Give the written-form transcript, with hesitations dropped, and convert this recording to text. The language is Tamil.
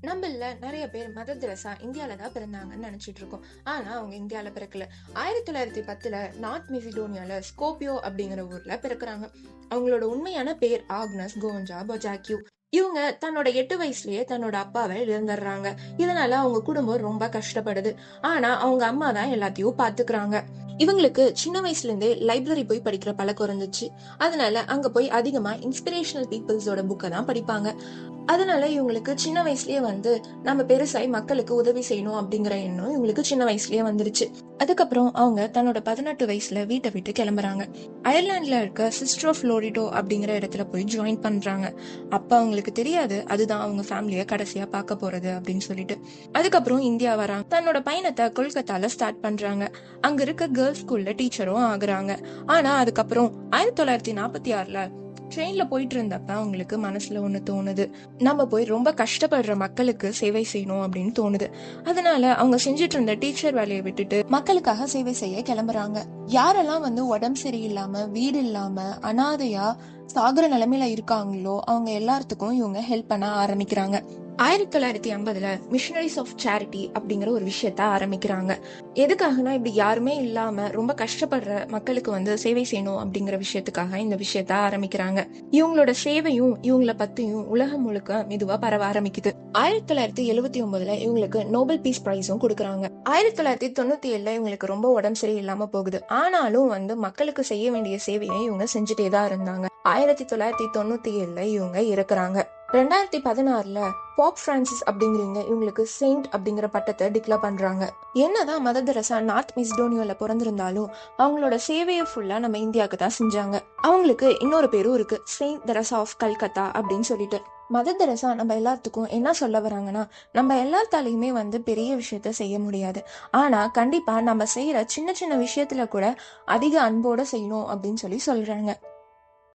நம்மள நிறைய பேர் மதர் தெரசா இந்தியால தான் பிறந்தாங்கன்னு நினைச்சிட்டு இருக்கோம். ஆனா அவங்க இந்தியால பிறக்கல. 1910 நார்த் மெசிடோனியால ஸ்கோபியோ அப்படிங்கிற ஊர்ல பிறக்குறாங்க. அவங்களோட உண்மையான பேர் ஆக்னஸ் கோஞ்சா பொஜாக்யூ. இவங்க தன்னோட 8 வயசுலயே தன்னோட அப்பாவை இழந்துடுறாங்க. இதனால அவங்க குடும்பம் ரொம்ப கஷ்டப்படுது. ஆனா அவங்க அம்மா தான் எல்லாத்தையும் பாத்துக்கிறாங்க. இவங்களுக்கு சின்ன வயசுல இருந்தே லைப்ரரி போய் படிக்கிற பழக்கம் இருந்துச்சு. அதனால அங்க போய் அதிகமா இன்ஸ்பிரேஷனல் பீப்புள்ஸோட புக்கை தான் படிப்பாங்க. அதனால இவங்களுக்கு சின்ன வயசுலயே நம்ம பெருசாய் மக்களுக்கு உதவி செய்யணும் அப்படிங்கிற எண்ணம் இவங்களுக்கு சின்ன வயசுலயே வந்துருச்சு. அதுக்கப்புறம் அவங்க தன்னோட 18 வயசுல வீட்டை விட்டு கிளம்புறாங்க. அயர்லாந்துல இருக்க சிஸ்டர் ஆஃப் லோரிடோ அப்படிங்கிற இடத்துல போய் ஜாயின் பண்றாங்க. அப்ப அவங்களுக்கு தெரியாது அதுதான் அவங்க ஃபேமிலிய கடைசியா பார்க்க போறது அப்படின்னு சொல்லிட்டு. அதுக்கப்புறம் இந்தியா வராங்க. தன்னோட பயணத்தை கொல்கத்தால ஸ்டார்ட் பண்றாங்க. அங்க இருக்க கேர்ள்ஸ் ஸ்கூல்ல டீச்சரும் ஆகுறாங்க. ஆனா அதுக்கப்புறம் 1946ல ட்ரெயின்ல போயிட்டு இருந்தப்ப அவங்களுக்கு மனசுல ஒண்ணு தோணுது. நம்ம போய் ரொம்ப கஷ்டப்படுற மக்களுக்கு சேவை செய்யணும் அப்படின்னு தோணுது. அதனால அவங்க செஞ்சுட்டு இருந்த டீச்சர் வேலையை விட்டுட்டு மக்களுக்காக சேவை செய்ய கிளம்புறாங்க. யாரெல்லாம் உடம்பு சரியில்லாம வீடு இல்லாம அனாதையா சாகுற நிலைமையில இருக்காங்களோ அவங்க எல்லாத்துக்கும் இவங்க ஹெல்ப் பண்ண ஆரம்பிக்கிறாங்க. 1950ல மிஷனரிஸ் ஆஃப் சேரிட்டி அப்படிங்கிற ஒரு விஷயத்த ஆரம்பிக்கிறாங்க. எதுக்காகனா இப்படி யாருமே இல்லாம ரொம்ப கஷ்டப்படுற மக்களுக்கு சேவை செய்யணும் அப்படிங்கிற விஷயத்துக்காக இந்த விஷயத்த ஆரம்பிக்கிறாங்க. இவங்களோட சேவையும் இவங்கள பத்தியும் உலகம் முழுக்க மெதுவா பரவ ஆரம்பிக்குது. 1979ல இவங்களுக்கு நோபல் பீஸ் பிரைஸும் கொடுக்குறாங்க. 1997ல இவங்களுக்கு ரொம்ப உடம்பு சரியில்லாம போகுது. ஆனாலும் மக்களுக்கு செய்ய வேண்டிய சேவையை இவங்க செஞ்சுட்டே தான் இருந்தாங்க. 1997ல இவங்க இறக்குறாங்க. 2016ல பாப் பிரான்சிஸ் அப்படிங்கிறவங்க இவங்களுக்கு செயின்ட் அப்படிங்கிற பட்டத்தை டிக்ளேர் பண்றாங்க. என்னதான் மதர் தெரசா நார்த் மெசிடோனியால பிறந்திருந்தாலும் அவங்களோட சேவையை ஃபுல்லா நம்ம இந்தியாவுக்கு தான் செஞ்சாங்க. அவங்களுக்கு இன்னொரு பேரும் இருக்கு, செயின்ட் தெரசா ஆஃப் கல்கத்தா அப்படின்னு சொல்லிட்டு. மதர் தெரசா நம்ம எல்லாத்துக்கும் என்ன சொல்ல வராங்கன்னா, நம்ம எல்லாத்தாலையுமே பெரிய விஷயத்த செய்ய முடியாது. ஆனா கண்டிப்பா நம்ம செய்யற சின்ன சின்ன விஷயத்துல கூட அதிக அன்போட செய்யணும் அப்படின்னு சொல்றாங்க.